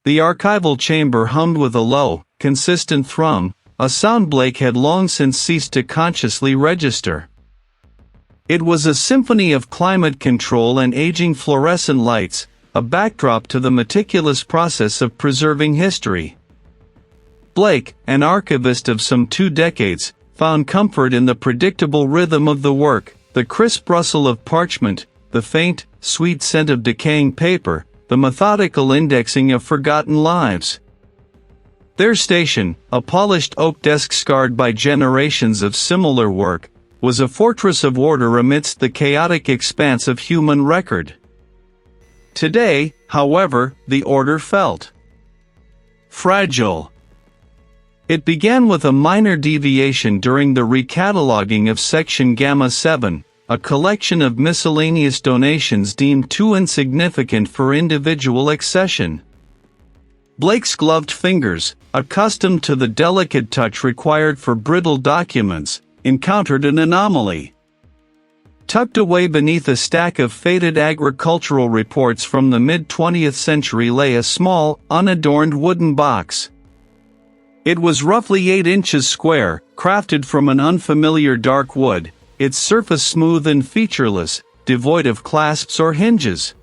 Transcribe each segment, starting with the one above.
The archival chamber hummed with a low, consistent thrum, a sound Blake had long since ceased to consciously register. It was a symphony of climate control and aging fluorescent lights, a backdrop to the meticulous process of preserving history. Blake, an archivist of some 2 decades, found comfort in the predictable rhythm of the work, the crisp rustle of parchment, the faint, sweet scent of decaying paper, the methodical indexing of forgotten lives. Their station, a polished oak desk scarred by generations of similar work, was a fortress of order amidst the chaotic expanse of human record. Today, however, the order felt fragile. It began with a minor deviation during the recataloguing of Section Gamma 7, a collection of miscellaneous donations deemed too insignificant for individual accession. Blake's gloved fingers, accustomed to the delicate touch required for brittle documents, encountered an anomaly. Tucked away beneath a stack of faded agricultural reports from the mid-20th century lay a small, unadorned wooden box. It was roughly 8 inches square, crafted from an unfamiliar dark wood, its surface smooth and featureless, devoid of clasps or hinges.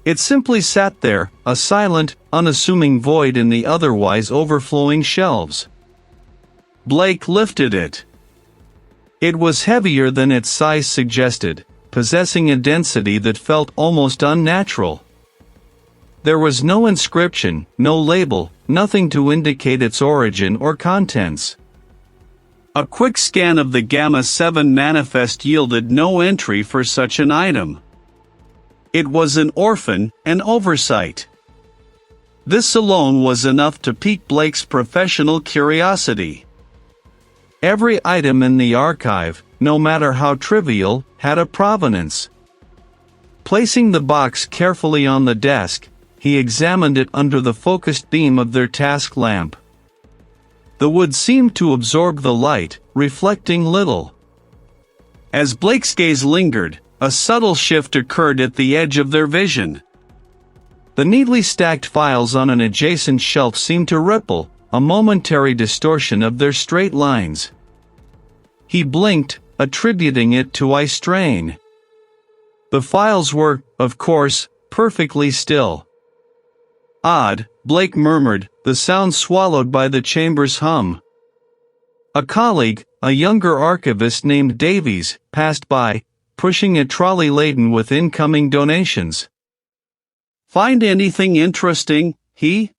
It simply sat there, a silent, unassuming void in the otherwise overflowing shelves. Blake lifted it. It was heavier than its size suggested, possessing a density that felt almost unnatural. There was no inscription, no label, nothing to indicate its origin or contents. A quick scan of the Gamma 7 manifest yielded no entry for such an item. It was an orphan, an oversight. This alone was enough to pique Blake's professional curiosity. Every item in the archive, no matter how trivial, had a provenance. Placing the box carefully on the desk, he examined it under the focused beam of their task lamp. The wood seemed to absorb the light, reflecting little. As Blake's gaze lingered, a subtle shift occurred at the edge of their vision. The neatly stacked files on an adjacent shelf seemed to ripple, a momentary distortion of their straight lines. He blinked, attributing it to eye strain. The files were, of course, perfectly still. Odd, Blake murmured, the sound swallowed by the chamber's hum. A colleague, a younger archivist named Davies, passed by, pushing a trolley laden with incoming donations. "Find anything interesting, he?"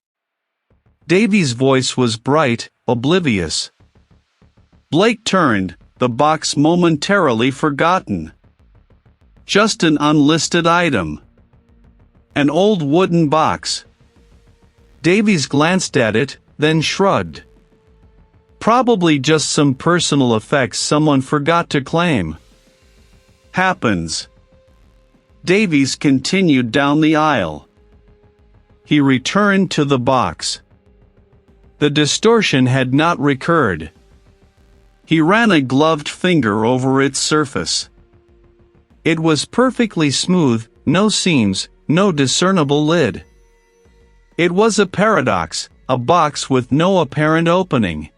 Davies' voice was bright, oblivious. Blake turned, the box momentarily forgotten. Just an unlisted item. An old wooden box. Davies glanced at it, then shrugged. Probably just some personal effects someone forgot to claim. Happens. Davies continued down the aisle. He returned to the box. The distortion had not recurred. He ran a gloved finger over its surface. It was perfectly smooth, no seams, no discernible lid. It was a paradox, a box with no apparent opening.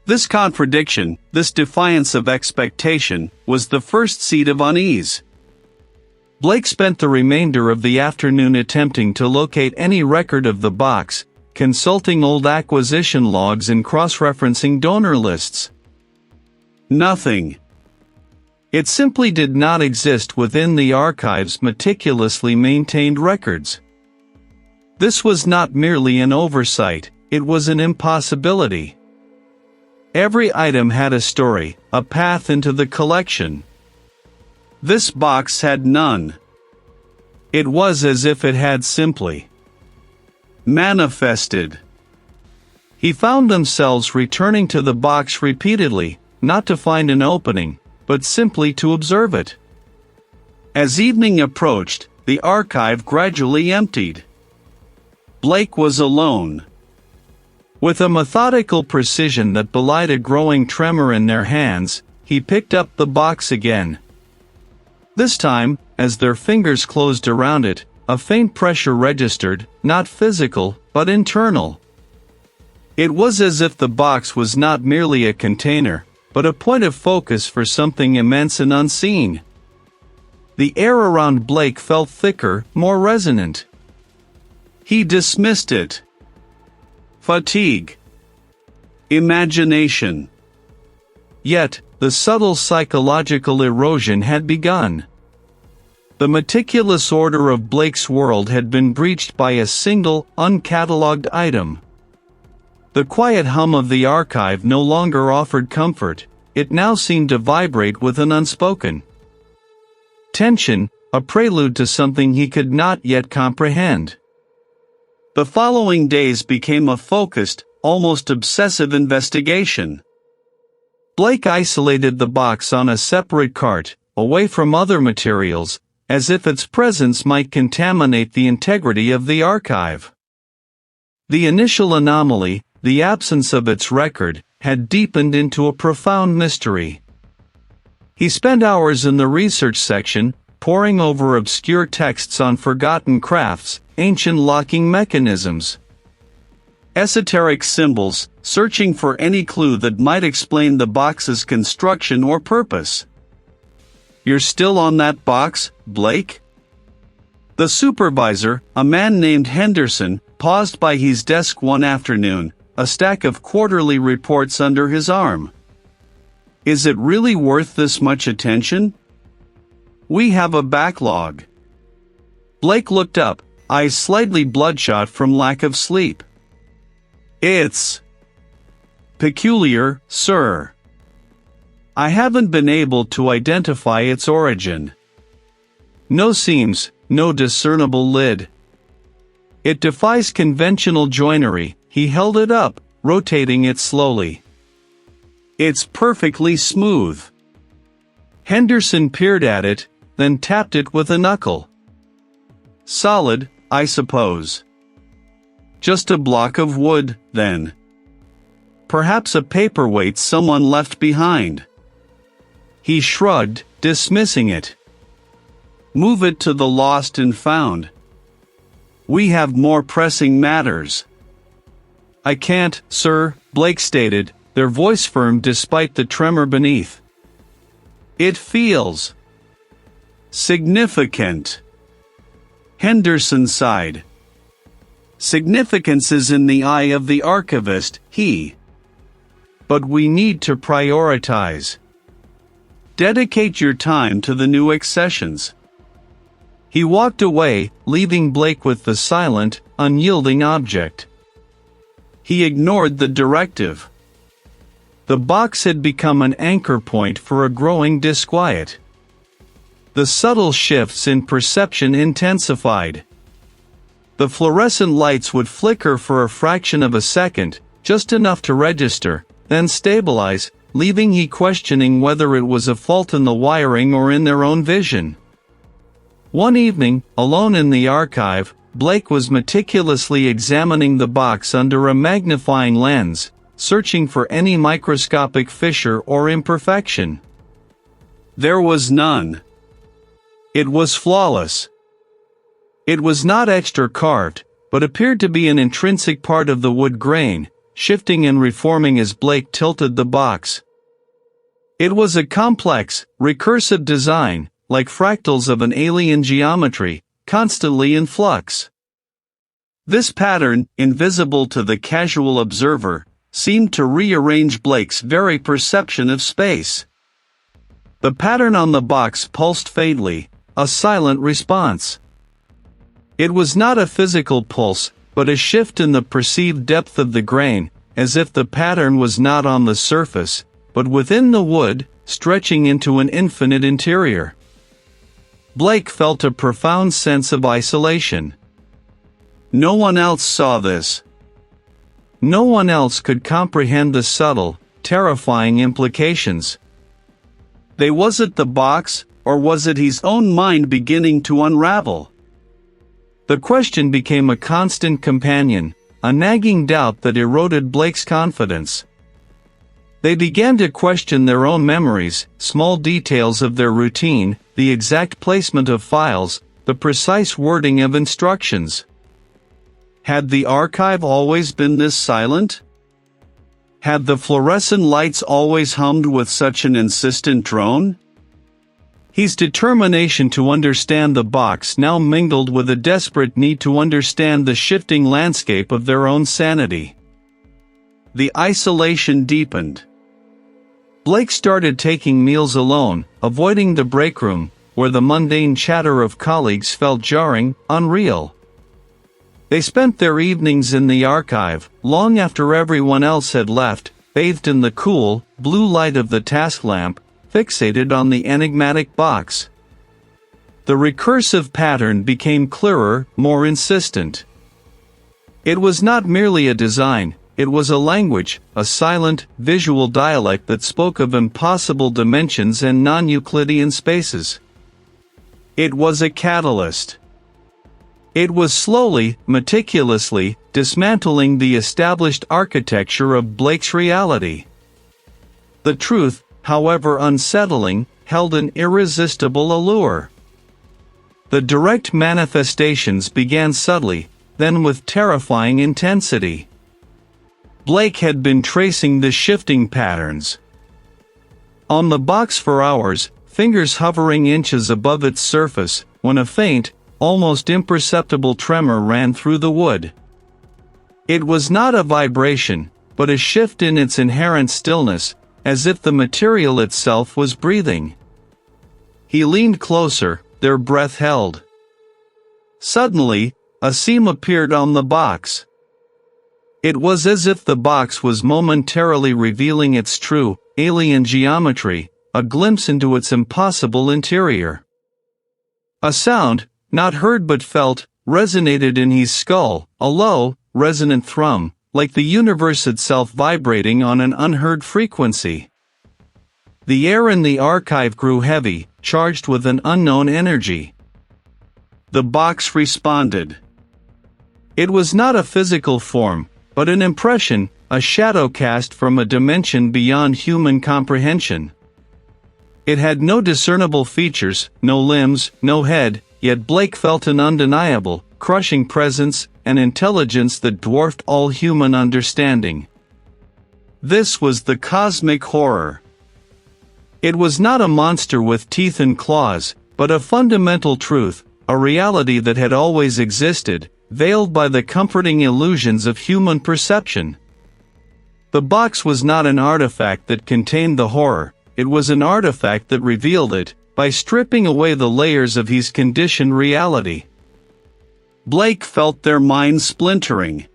This contradiction, this defiance of expectation, was the first seed of unease. Blake spent the remainder of the afternoon attempting to locate any record of the box, consulting old acquisition logs and cross-referencing donor lists. Nothing. It simply did not exist within the archive's meticulously maintained records. This was not merely an oversight, it was an impossibility. Every item had a story, a path into the collection. This box had none. It was as if it had simply manifested. He found themselves returning to the box repeatedly, not to find an opening, but simply to observe it. As evening approached, the archive gradually emptied. Blake was alone. With a methodical precision that belied a growing tremor in their hands, he picked up the box again. This time, as their fingers closed around it, a faint pressure registered, not physical, but internal. It was as if the box was not merely a container, but a point of focus for something immense and unseen. The air around Blake felt thicker, more resonant. He dismissed it. Fatigue. Imagination. Yet, the subtle psychological erosion had begun. The meticulous order of Blake's world had been breached by a single, uncatalogued item. The quiet hum of the archive no longer offered comfort, it now seemed to vibrate with an unspoken tension, a prelude to something he could not yet comprehend. The following days became a focused, almost obsessive investigation. Blake isolated the box on a separate cart, away from other materials, as if its presence might contaminate the integrity of the archive. The initial anomaly, the absence of its record, had deepened into a profound mystery. He spent hours in the research section, poring over obscure texts on forgotten crafts, ancient locking mechanisms, esoteric symbols, searching for any clue that might explain the box's construction or purpose. "You're still on that box, Blake?" The supervisor, a man named Henderson, paused by his desk one afternoon, a stack of quarterly reports under his arm. "Is it really worth this much attention? We have a backlog." Blake looked up, eyes slightly bloodshot from lack of sleep. "It's peculiar, sir. I haven't been able to identify its origin. No seams, no discernible lid. It defies conventional joinery." He held it up, rotating it slowly. "It's perfectly smooth." Henderson peered at it, then tapped it with a knuckle. "Solid, I suppose. Just a block of wood, then. Perhaps a paperweight someone left behind." He shrugged, dismissing it. "Move it to the lost and found. We have more pressing matters." "I can't, sir," Blake stated, their voice firm despite the tremor beneath. "It feels significant." Henderson sighed. "Significance is in the eye of the archivist, But we need to prioritize. Dedicate your time to the new accessions." He walked away, leaving Blake with the silent, unyielding object. He ignored the directive. The box had become an anchor point for a growing disquiet. The subtle shifts in perception intensified. The fluorescent lights would flicker for a fraction of a second, just enough to register, then stabilize, leaving he questioning whether it was a fault in the wiring or in their own vision. One evening, alone in the archive, Blake was meticulously examining the box under a magnifying lens, searching for any microscopic fissure or imperfection. There was none. It was flawless. It was not etched or carved, but appeared to be an intrinsic part of the wood grain, shifting and reforming as Blake tilted the box. It was a complex, recursive design, like fractals of an alien geometry, constantly in flux. This pattern, invisible to the casual observer, seemed to rearrange Blake's very perception of space. The pattern on the box pulsed faintly, a silent response. It was not a physical pulse, but a shift in the perceived depth of the grain, as if the pattern was not on the surface, but within the wood, stretching into an infinite interior. Blake felt a profound sense of isolation. No one else saw this. No one else could comprehend the subtle, terrifying implications. Was it the box, or was it his own mind beginning to unravel? The question became a constant companion, a nagging doubt that eroded Blake's confidence. They began to question their own memories, small details of their routine, the exact placement of files, the precise wording of instructions. Had the archive always been this silent? Had the fluorescent lights always hummed with such an insistent drone? His determination to understand the box now mingled with a desperate need to understand the shifting landscape of their own sanity. The isolation deepened. Blake started taking meals alone, avoiding the break room, where the mundane chatter of colleagues felt jarring, unreal. They spent their evenings in the archive, long after everyone else had left, bathed in the cool, blue light of the task lamp, fixated on the enigmatic box. The recursive pattern became clearer, more insistent. It was not merely a design, it was a language, a silent, visual dialect that spoke of impossible dimensions and non-Euclidean spaces. It was a catalyst. It was slowly, meticulously, dismantling the established architecture of Blake's reality. The truth, however unsettling, held an irresistible allure. The direct manifestations began subtly, then with terrifying intensity. Blake had been tracing the shifting patterns on the box for hours, fingers hovering inches above its surface, when a faint, almost imperceptible tremor ran through the wood. It was not a vibration, but a shift in its inherent stillness, as if the material itself was breathing. He leaned closer, their breath held. Suddenly, a seam appeared on the box. It was as if the box was momentarily revealing its true, alien geometry, a glimpse into its impossible interior. A sound, not heard but felt, resonated in his skull, a low, resonant thrum, like the universe itself vibrating on an unheard frequency. The air in the archive grew heavy, charged with an unknown energy. The box responded. It was not a physical form, but an impression, a shadow cast from a dimension beyond human comprehension. It had no discernible features, no limbs, no head, yet Blake felt an undeniable, crushing presence, an intelligence that dwarfed all human understanding. This was the cosmic horror. It was not a monster with teeth and claws, but a fundamental truth, a reality that had always existed, veiled by the comforting illusions of human perception. The box was not an artifact that contained the horror, it was an artifact that revealed it, by stripping away the layers of his conditioned reality. Blake felt their minds splintering.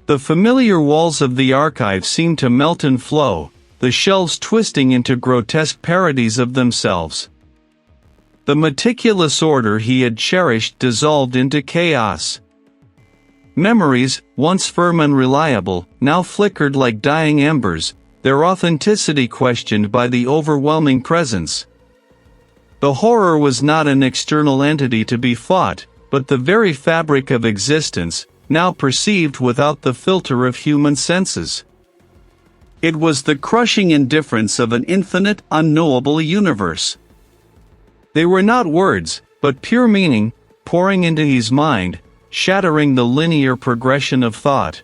The familiar walls of the archive seemed to melt and flow, the shelves twisting into grotesque parodies of themselves. The meticulous order he had cherished dissolved into chaos. Memories, once firm and reliable, now flickered like dying embers, their authenticity questioned by the overwhelming presence. The horror was not an external entity to be fought, but the very fabric of existence, now perceived without the filter of human senses. It was the crushing indifference of an infinite, unknowable universe. They were not words, but pure meaning, pouring into his mind, shattering the linear progression of thought.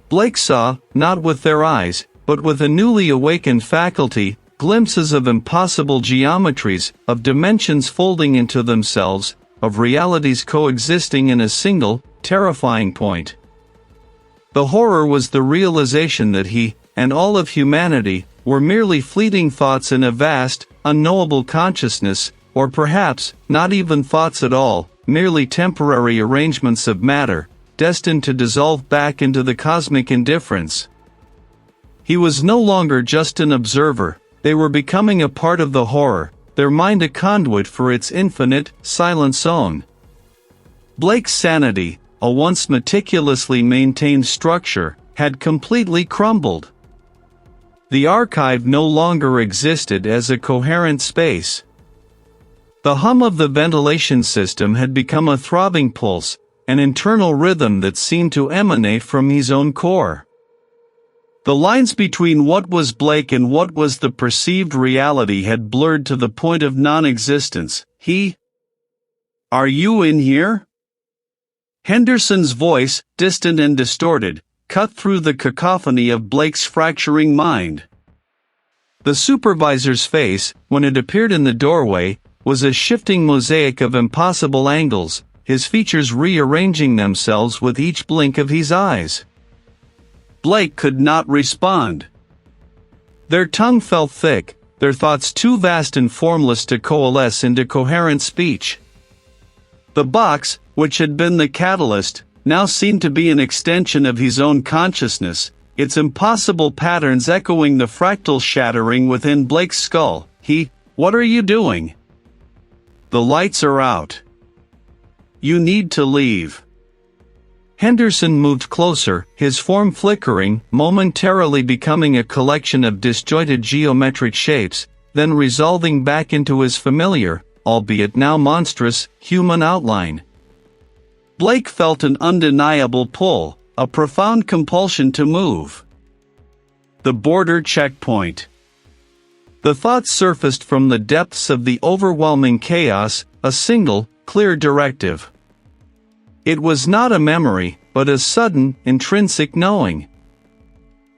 Blake saw, not with their eyes, but with a newly awakened faculty, glimpses of impossible geometries, of dimensions folding into themselves, of realities coexisting in a single, terrifying point. The horror was the realization that he, and all of humanity, were merely fleeting thoughts in a vast, unknowable consciousness, or perhaps, not even thoughts at all, merely temporary arrangements of matter, destined to dissolve back into the cosmic indifference. He was no longer just an observer, they were becoming a part of the horror, their mind a conduit for its infinite, silent zone. Blake's sanity, a once meticulously maintained structure, had completely crumbled. The archive no longer existed as a coherent space. The hum of the ventilation system had become a throbbing pulse, an internal rhythm that seemed to emanate from his own core. The lines between what was Blake and what was the perceived reality had blurred to the point of non-existence. He Are you in here? Henderson's voice, distant and distorted, cut through the cacophony of Blake's fracturing mind. The supervisor's face, when it appeared in the doorway, was a shifting mosaic of impossible angles, his features rearranging themselves with each blink of his eyes. Blake could not respond. Their tongue felt thick, their thoughts too vast and formless to coalesce into coherent speech. The box, which had been the catalyst, now seemed to be an extension of his own consciousness, its impossible patterns echoing the fractal shattering within Blake's skull. What are you doing? The lights are out. You need to leave. Henderson moved closer, his form flickering, momentarily becoming a collection of disjointed geometric shapes, then resolving back into his familiar, albeit now monstrous, human outline. Blake felt an undeniable pull, a profound compulsion to move. The border checkpoint. The thought surfaced from the depths of the overwhelming chaos, a single, clear directive. It was not a memory, but a sudden, intrinsic knowing.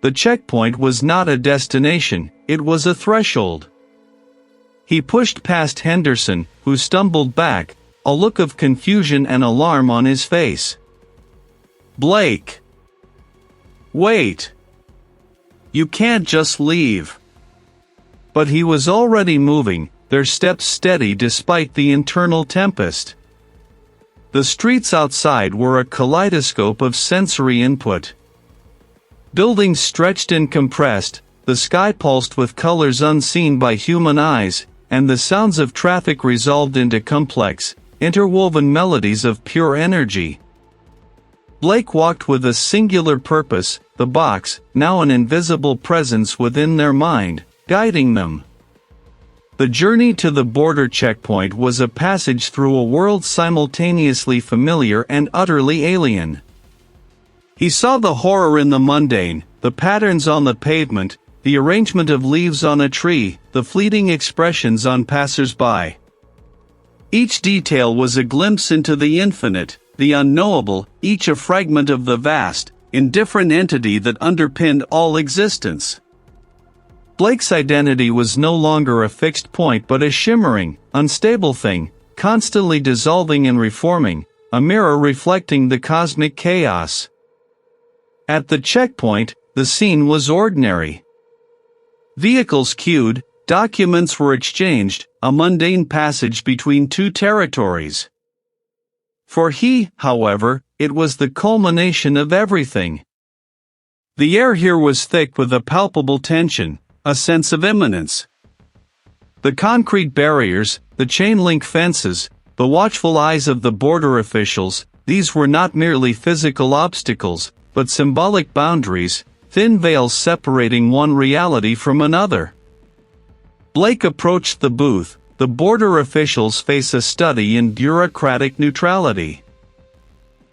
The checkpoint was not a destination, it was a threshold. He pushed past Henderson, who stumbled back, a look of confusion and alarm on his face. Blake! Wait! You can't just leave. But he was already moving, their steps steady despite the internal tempest. The streets outside were a kaleidoscope of sensory input. Buildings stretched and compressed, the sky pulsed with colors unseen by human eyes, and the sounds of traffic resolved into complex, interwoven melodies of pure energy. Blake walked with a singular purpose, the box, now an invisible presence within their mind, guiding them. The journey to the border checkpoint was a passage through a world simultaneously familiar and utterly alien. He saw the horror in the mundane, the patterns on the pavement, the arrangement of leaves on a tree, the fleeting expressions on passers-by. Each detail was a glimpse into the infinite, the unknowable, each a fragment of the vast, indifferent entity that underpinned all existence. Blake's identity was no longer a fixed point but a shimmering, unstable thing, constantly dissolving and reforming, a mirror reflecting the cosmic chaos. At the checkpoint, the scene was ordinary. Vehicles queued, documents were exchanged, a mundane passage between two territories. For he, however, it was the culmination of everything. The air here was thick with a palpable tension, a sense of imminence. The concrete barriers, the chain-link fences, the watchful eyes of the border officials, these were not merely physical obstacles, but symbolic boundaries, thin veils separating one reality from another. Blake approached the booth, the border official's face a study in bureaucratic neutrality.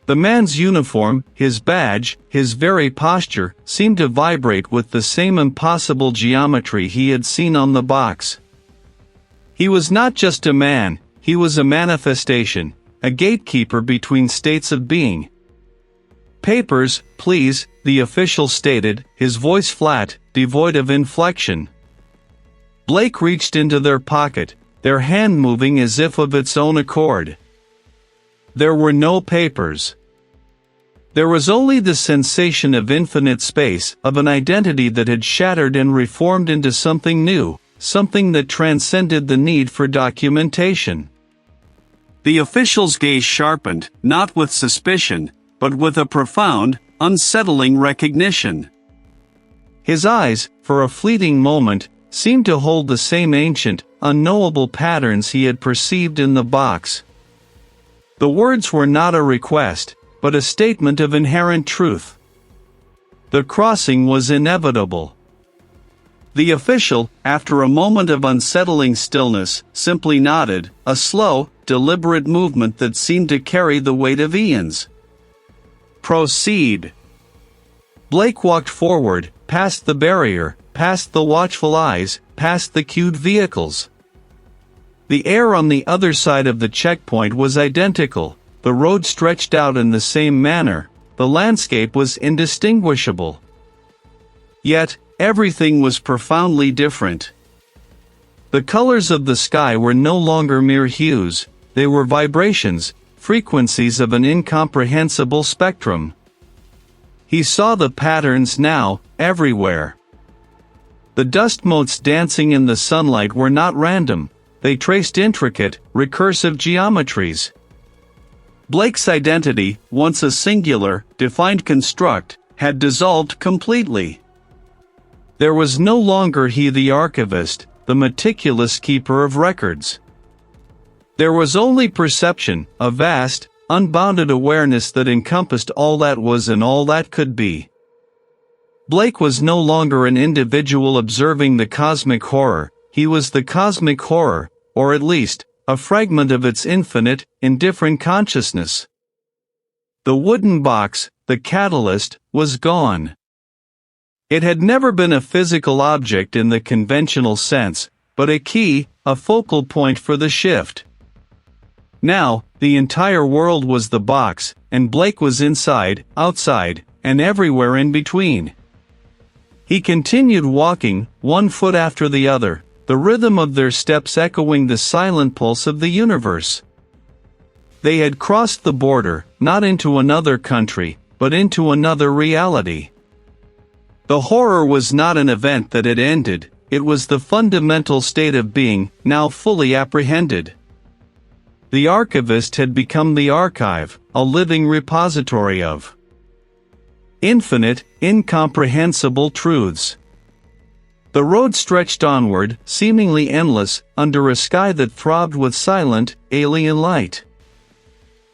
The man's uniform, his badge, his very posture, seemed to vibrate with the same impossible geometry he had seen on the box. He was not just a man, he was a manifestation, a gatekeeper between states of being. Papers, please, the official stated, his voice flat, devoid of inflection. Blake reached into their pocket, their hand moving as if of its own accord. There were no papers. There was only the sensation of infinite space, of an identity that had shattered and reformed into something new, something that transcended the need for documentation. The official's gaze sharpened, not with suspicion, but with a profound, unsettling recognition. His eyes, for a fleeting moment, seemed to hold the same ancient, unknowable patterns he had perceived in the box. The words were not a request, but a statement of inherent truth. The crossing was inevitable. The official, after a moment of unsettling stillness, simply nodded, a slow, deliberate movement that seemed to carry the weight of eons. Proceed. Blake walked forward, past the barrier, past the watchful eyes, past the queued vehicles. The air on the other side of the checkpoint was identical, the road stretched out in the same manner, the landscape was indistinguishable. Yet, everything was profoundly different. The colors of the sky were no longer mere hues, they were vibrations, frequencies of an incomprehensible spectrum. He saw the patterns now, everywhere. The dust motes dancing in the sunlight were not random, they traced intricate, recursive geometries. Blake's identity, once a singular, defined construct, had dissolved completely. There was no longer he the archivist, the meticulous keeper of records. There was only perception, a vast, unbounded awareness that encompassed all that was and all that could be. Blake was no longer an individual observing the cosmic horror, he was the cosmic horror, or at least, a fragment of its infinite, indifferent consciousness. The wooden box, the catalyst, was gone. It had never been a physical object in the conventional sense, but a key, a focal point for the shift. Now, the entire world was the box, and Blake was inside, outside, and everywhere in between. He continued walking, one foot after the other, the rhythm of their steps echoing the silent pulse of the universe. They had crossed the border, not into another country, but into another reality. The horror was not an event that had ended, it was the fundamental state of being, now fully apprehended. The archivist had become the archive, a living repository of infinite, incomprehensible truths. The road stretched onward, seemingly endless, under a sky that throbbed with silent, alien light.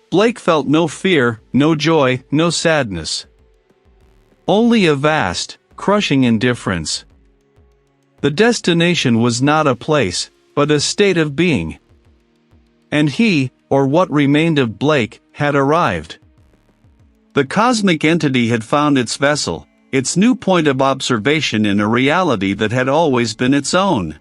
Blake felt no fear, no joy, no sadness. Only a vast, crushing indifference. The destination was not a place, but a state of being. And he, or what remained of Blake, had arrived. The cosmic entity had found its vessel, its new point of observation in a reality that had always been its own.